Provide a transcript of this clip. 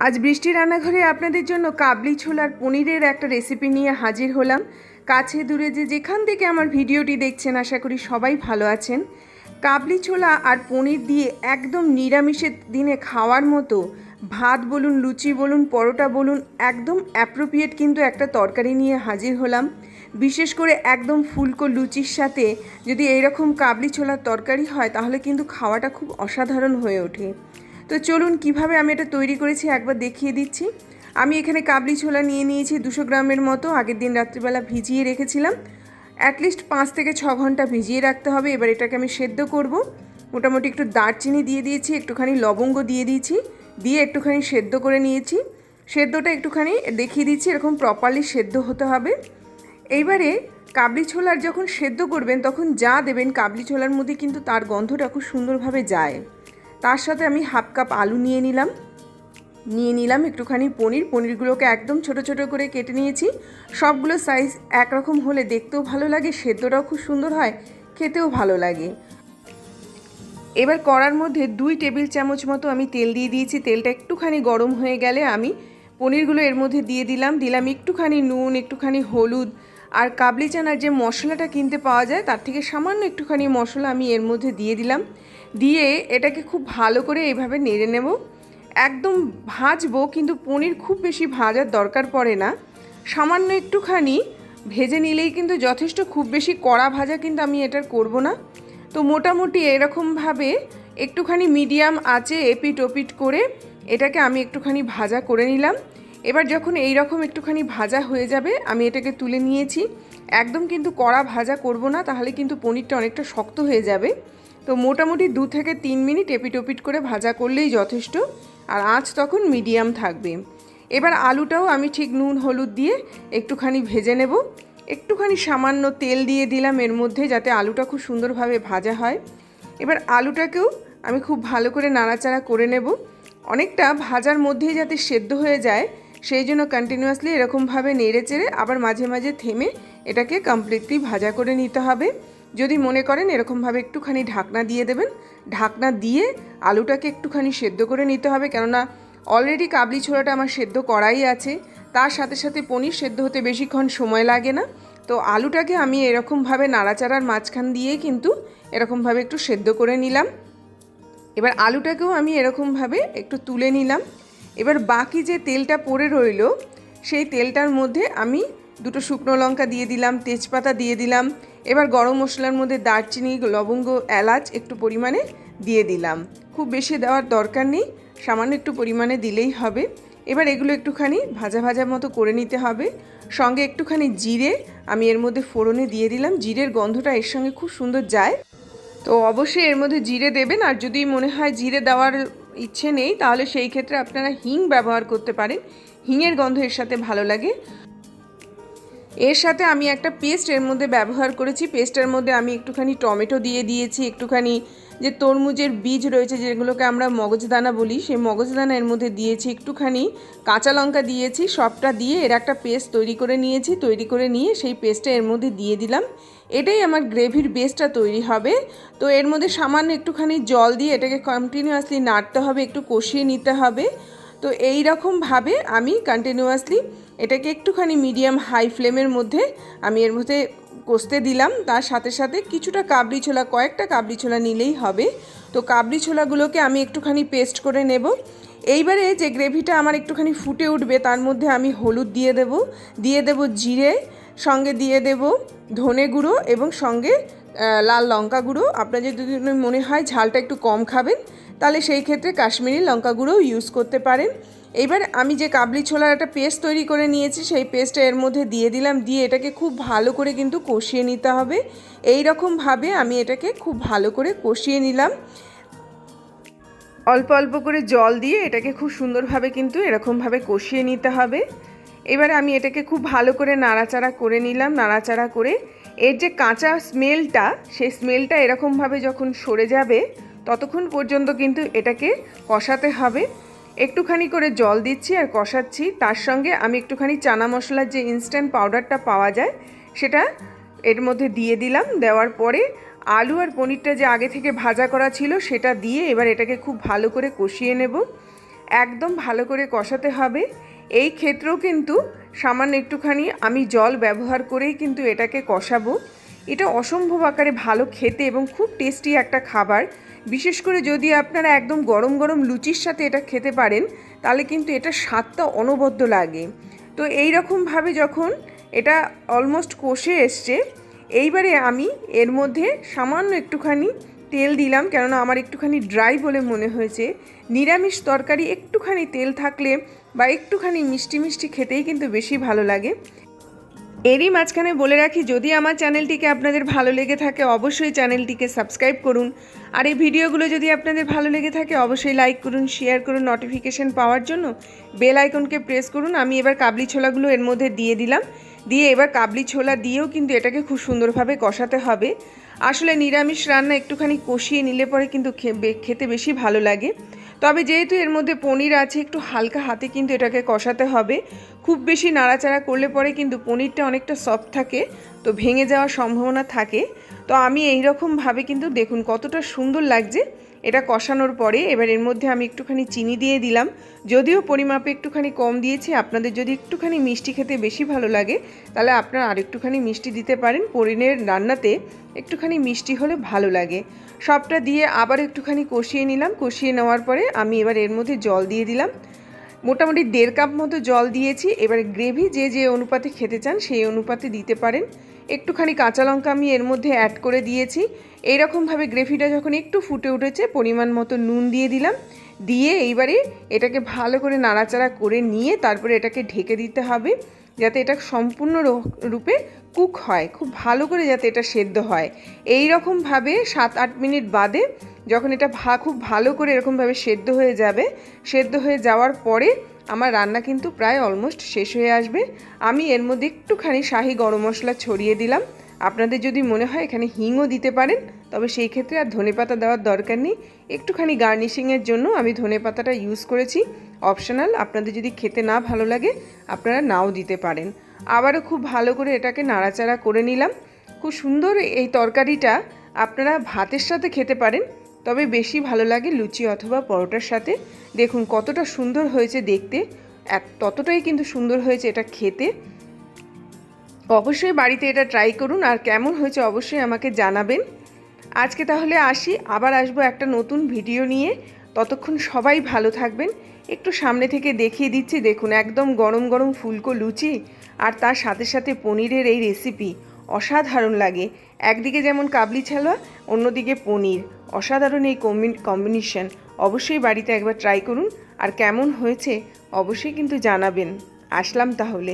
আজ বৃষ্টি রান্নাঘরে আপনাদের জন্য কাবলি ছোলার পনিরের একটা রেসিপি নিয়ে হাজির হলাম। কাছে দূরে যেখান থেকে আমার ভিডিওটি দেখছেন আশা করি সবাই ভালো আছেন। কাবলি ছোলা আর পনির দিয়ে একদম নিরামিষের দিনে খাওয়ার মতো ভাত বলুন, লুচি বলুন, পরোটা বলুন, একদম অ্যাপ্রোপ্রিয়েট কিন্তু একটা তরকারি নিয়ে হাজির হলাম। বিশেষ করে একদম ফুলকো লুচির সাথে যদি এইরকম কাবলি ছোলার তরকারি হয় তাহলে কিন্তু খাওয়াটা খুব অসাধারণ হয়ে ওঠে। তো চলুন কিভাবে আমি এটা তৈরি করেছি একবার দেখিয়ে দিচ্ছি। আমি এখানে কাবলি ছোলা নিয়ে নিয়েছি 200 গ্রামের মতো। আগের দিন রাত্রিবেলা ভিজিয়ে রেখেছিলাম। অ্যাটলিস্ট 5 থেকে 6 ঘন্টা ভিজিয়ে রাখতে হবে। এবার এটাকে আমি সেদ্ধ করব। মোটামুটি একটু দারচিনি দিয়ে দিয়েছি, একটুখানি লবঙ্গ দিয়ে দিয়েছি, দিয়ে একটুখানি সেদ্ধ করে নিয়েছি। সেদ্ধটা একটুখানি দেখিয়ে দিচ্ছি, এরকম প্রপারলি সেদ্ধ হতে হবে। এইবারে কাবলি ছোলার যখন সেদ্ধ করবেন তখন যা দেবেন কাবলি ছোলার মধ্যে কিন্তু তার গন্ধটা খুব সুন্দরভাবে যায়। তার সাথে আমি হাফ কাপ আলু নিয়ে নিলাম একটুখানি পনিরগুলোকে একদম ছোট ছোট করে কেটে নিয়েছি। সবগুলো সাইজ একরকম হলে দেখতেও ভালো লাগে, সেদ্ধটাও খুব সুন্দর হয়, খেতেও ভালো লাগে। এবার কড়ার মধ্যে 2 টেবিল চামচ মতো আমি তেল দিয়ে দিয়েছি। তেলটা একটুখানি গরম হয়ে গেলে আমি পনিরগুলো এর মধ্যে দিয়ে দিলাম একটুখানি নুন, একটুখানি হলুদ, আর কাবলি চানার যে মশলাটা কিনতে পাওয়া যায় তার থেকে সামান্য একটুখানি মশলা আমি এর মধ্যে দিয়ে দিলাম। দিয়ে এটাকে খুব ভালো করে এইভাবে নেড়ে নেব। একদম ভাজবো, কিন্তু পনির খুব বেশি ভাজার দরকার পড়ে না, সামান্য একটুখানি ভেজে নিলেই কিন্তু যথেষ্ট। খুব বেশি কড়া ভাজা কিন্তু আমি এটার করব না। তো মোটামুটি এরকমভাবে একটুখানি মিডিয়াম আঁচে এপিট ওপিট করে এটাকে আমি একটুখানি ভাজা করে নিলাম। এবার যখন এই রকম একটুখানি ভাজা হয়ে যাবে আমি এটাকে তুলে নিয়েছি। একদম কিন্তু কড়া ভাজা করব না, তাহলে কিন্তু পনিরটা অনেকটা শক্ত হয়ে যাবে। তো মোটামুটি 2 থেকে 3 মিনিট এপিট ওপিট করে ভাজা করলেই যথেষ্ট, আর আঁচ তখন মিডিয়াম থাকবে। এবার আলুটাও আমি ঠিক নুন হলুদ দিয়ে একটুখানি ভেজে নেব। একটুখানি সামান্য তেল দিয়ে দিলাম এর মধ্যে, যাতে আলুটা খুব সুন্দরভাবে ভাজা হয়। এবার আলুটাকেও আমি খুব ভালো করে নাড়াচাড়া করে নেব, অনেকটা ভাজার মধ্যেই যাতে সেদ্ধ হয়ে যায় সেই জন্য কন্টিনিউয়াসলি এরকমভাবে নেড়ে চেড়ে আবার মাঝে মাঝে থেমে এটাকে কমপ্লিটলি ভাজা করে নিতে হবে। যদি মনে করেন এরকমভাবে একটুখানি ঢাকনা দিয়ে দেবেন, ঢাকনা দিয়ে আলুটাকে একটুখানি সেদ্ধ করে নিতে হবে, কেননা অলরেডি কাবলি ছোলাটা আমার সেদ্ধ করাই আছে। তার সাথে সাথে পনির সেদ্ধ হতে বেশিক্ষণ সময় লাগে না। তো আলুটাকে আমি এরকমভাবে নাড়াচাড়ার মাঝখান দিয়েই কিন্তু এরকমভাবে একটু সেদ্ধ করে নিলাম। এবার আলুটাকেও আমি এরকমভাবে একটু তুলে নিলাম। এবার বাকি যে তেলটা পড়ে রইল সেই তেলটার মধ্যে আমি 2টো শুকনো লঙ্কা দিয়ে দিলাম, তেজপাতা দিয়ে দিলাম। এবার গরম মশলার মধ্যে দারচিনি, লবঙ্গ, এলাচ একটু পরিমাণে দিয়ে দিলাম। খুব বেশি দেওয়ার দরকার নেই, সামান্য একটু পরিমাণে দিলেই হবে। এবার এগুলো একটুখানি ভাজা ভাজা মতো করে নিতে হবে। সঙ্গে একটুখানি জিরে আমি এর মধ্যে ফোড়নে দিয়ে দিলাম। জিরের গন্ধটা এর সঙ্গে খুব সুন্দর যায়, তো অবশ্যই এর মধ্যে জিরে দেবেন। আর যদি মনে হয় জিরে দেওয়ার ইচ্ছে নেই তাহলে সেই ক্ষেত্রে আপনারা হিং ব্যবহার করতে পারেন, হিঙের গন্ধ এর সাথে ভালো লাগে। এর সাথে আমি একটা পেস্ট এর মধ্যে ব্যবহার করেছি। পেস্টের মধ্যে আমি একটুখানি টমেটো দিয়ে দিয়েছি, একটুখানি যে তরমুজের বীজ রয়েছে যেগুলোকে আমরা মগজদানা বলি সেই মগজদানা এর মধ্যে দিয়েছি, একটুখানি কাঁচা লঙ্কা দিয়েছি। সবটা দিয়ে এর একটা পেস্ট তৈরি করে নিয়েছি। তৈরি করে নিয়ে সেই পেস্টটা এর মধ্যে দিয়ে দিলাম। এটাই আমার গ্রেভির বেসটা তৈরি হবে। তো এর মধ্যে সামান্য একটুখানি জল দিয়ে এটাকে কন্টিনিউয়াসলি নাড়তে হবে, একটু কষিয়ে নিতে হবে। তো এই রকমভাবে আমি কন্টিনিউয়াসলি এটাকে একটুখানি মিডিয়াম হাই ফ্লেমের মধ্যে আমি এর মধ্যে কষতে দিলাম। তার সাথে সাথে কিছুটা কাবলি ছোলা, কয়েকটা কাবলি ছোলা নিলেই হবে। তো কাবলি ছোলাগুলোকে আমি একটুখানি পেস্ট করে নেব। এইবারে যে গ্রেভিটা আমার একটুখানি ফুটে উঠবে তার মধ্যে আমি হলুদ দিয়ে দেব জিরে, সঙ্গে দিয়ে দেব ধনে গুঁড়ো এবং সঙ্গে লাল লঙ্কা গুঁড়ো। আপনার যদি মনে হয় ঝালটা একটু কম খাবেন তাহলে সেই ক্ষেত্রে কাশ্মীরি লঙ্কা গুঁড়োও ইউজ করতে পারেন। এইবার আমি যে কাবলি ছোলার একটা পেস্ট তৈরি করে নিয়েছি সেই পেস্টটা এর মধ্যে দিয়ে দিলাম। দিয়ে এটাকে খুব ভালো করে কিন্তু কষিয়ে নিতে হবে। এই রকমভাবে আমি এটাকে খুব ভালো করে কষিয়ে নিলাম। অল্প অল্প করে জল দিয়ে এটাকে খুব সুন্দরভাবে কিন্তু এরকমভাবে কষিয়ে নিতে হবে। এবারে আমি এটাকে খুব ভালো করে নাড়াচাড়া করে নিলাম। নাড়াচাড়া করে এর যে কাঁচা স্মেলটা সেই স্মেলটা এরকমভাবে যখন সরে যাবে ততক্ষণ পর্যন্ত কিন্তু এটাকে কষাতে হবে। একটুখানি করে জল দিচ্ছি আর কষাচ্ছি। তার সঙ্গে আমি একটুখানি চানা মশলার যে ইনস্ট্যান্ট পাউডারটা পাওয়া যায় সেটা এর মধ্যে দিয়ে দিলাম। দেওয়ার পরে আলু আর পনিরটা যে আগে থেকে ভাজা করা ছিল সেটা দিয়ে এবার এটাকে খুব ভালো করে কষিয়ে নেব। একদম ভালো করে কষাতে হবে। এই ক্ষেত্রেও কিন্তু সামান্য একটুখানি আমি জল ব্যবহার করেই কিন্তু এটাকে কষাবো। এটা অসম্ভব আকারে ভালো খেতে এবং খুব টেস্টি একটা খাবার। বিশেষ করে যদি আপনারা একদম গরম গরম লুচির সাথে এটা খেতে পারেন তাহলে কিন্তু এটা স্বাদটা অনবদ্য লাগে। তো এই রকমভাবে যখন এটা অলমোস্ট কষে এসছে, এইবারে আমি এর মধ্যে সামান্য একটুখানি তেল দিলাম, কেননা আমার একটুখানি ড্রাই বলে মনে হয়েছে। নিরামিষ তরকারি একটুখানি তেল থাকলে বা একটুখানি মিষ্টি মিষ্টি খেতেই কিন্তু বেশি ভালো লাগে। এরই মাঝখানে বলে রাখি, যদি আমার চ্যানেলটিকে আপনাদের ভালো লেগে থাকে অবশ্যই চ্যানেলটিকে সাবস্ক্রাইব করুন। আর এই ভিডিওগুলো যদি আপনাদের ভালো লেগে থাকে অবশ্যই লাইক করুন, শেয়ার করুন, নোটিফিকেশন পাওয়ার জন্য বেল আইকনকে প্রেস করুন। আমি এবার কাবলি ছোলাগুলো এর মধ্যে দিয়ে দিলাম। দিয়ে এবার কাবলি ছোলা দিয়েও কিন্তু এটাকে খুব সুন্দরভাবে কষাতে হবে। আসলে নিরামিষ রান্না একটুখানি কষিয়ে নিলে পরে কিন্তু খেতে বেশি ভালো লাগে। তবে যেহেতু এর মধ্যে পনির আছে, একটু হালকা হাতে কিন্তু এটাকে কষাতে হবে। খুব বেশি নাড়াচাড়া করলে পরে কিন্তু পনিরটা অনেকটা সফট থাকে, তো ভেঙে যাওয়ার সম্ভাবনা থাকে। তো আমি এই রকমভাবে কিন্তু দেখুন কতটা সুন্দর লাগছে এটা কষানোর পরে। এবার এর মধ্যে আমি একটুখানি চিনি দিয়ে দিলাম, যদিও পরিমাপে একটুখানি কম দিয়েছি। আপনাদের যদি একটুখানি মিষ্টি খেতে বেশি ভালো লাগে তাহলে আপনারা আর একটুখানি মিষ্টি দিতে পারেন। পনিরের রান্নাতে একটুখানি মিষ্টি হলে ভালো লাগে। সবটা দিয়ে আবার একটুখানি কষিয়ে নিলাম। কষিয়ে নেওয়ার পরে আমি এবার এর মধ্যে জল দিয়ে দিলাম। মোটামুটি 1.5 কাপ মতো জল দিয়েছি। এবারে গ্রেভি যে যে অনুপাতে খেতে চান সেই অনুপাতে দিতে পারেন। একটুখানি কাঁচা লঙ্কা আমি এর মধ্যে অ্যাড করে দিয়েছি। এইরকমভাবে গ্রেভিটা যখন একটু ফুটে উঠেছে পরিমাণ মতো নুন দিয়ে দিলাম। দিয়ে এইবারে এটাকে ভালো করে নাড়াচাড়া করে নিয়ে তারপরে এটাকে ঢেকে দিতে হবে, যাতে এটা সম্পূর্ণ রূপে কুক হয়, খুব ভালো করে যাতে এটা সেদ্ধ হয়। এই রকমভাবে 7-8 মিনিট বাদে যখন এটা খুব ভালো করে এরকমভাবে সেদ্ধ হয়ে যাবে, সেদ্ধ হয়ে যাওয়ার পরে আমার রান্না কিন্তু প্রায় অলমোস্ট শেষ হয়ে আসবে। আমি এর মধ্যে একটুখানি শাহি গরম মশলা ছড়িয়ে দিলাম। আপনাদের যদি মনে হয় এখানে হিংও দিতে পারেন, তবে সেই ক্ষেত্রে আর ধনেপাতা দেওয়ার দরকার নেই। একটুখানি গার্নিশিংয়ের জন্য আমি ধনেপাতাটা ইউজ করেছি, অপশনাল। আপনাদের যদি খেতে না ভালো লাগে আপনারা নাও দিতে পারেন। আবারও খুব ভালো করে এটাকে নাড়াচাড়া করে নিলাম। খুব সুন্দর এই তরকারিটা আপনারা ভাতের সাথে খেতে পারেন, তবে বেশি ভালো লাগে লুচি অথবা পরোটার সাথে। দেখুন কতটা সুন্দর হয়েছে দেখতে, ততটাই কিন্তু সুন্দর হয়েছে এটা খেতে। অবশ্যই বাড়িতে এটা ট্রাই করুন, আর কেমন হয়েছে অবশ্যই আমাকে জানাবেন। আজকে তাহলে আসি, আবার আসবো একটা নতুন ভিডিও নিয়ে। ততক্ষণ সবাই ভালো থাকবেন। একটু সামনে থেকে দেখিয়ে দিচ্ছি, দেখুন একদম গরম গরম ফুলকো লুচি আর তার সাথে সাথে পনিরের এই রেসিপি অসাধারণ লাগে। একদিকে যেমন কাবলি ছোলা, অন্যদিকে পনির, অসাধারণ এই কম্বিনেশন। অবশ্যই বাড়িতে একবার ট্রাই করুন, আর কেমন হয়েছে অবশ্যই কিন্তু জানাবেন। আসলাম তাহলে।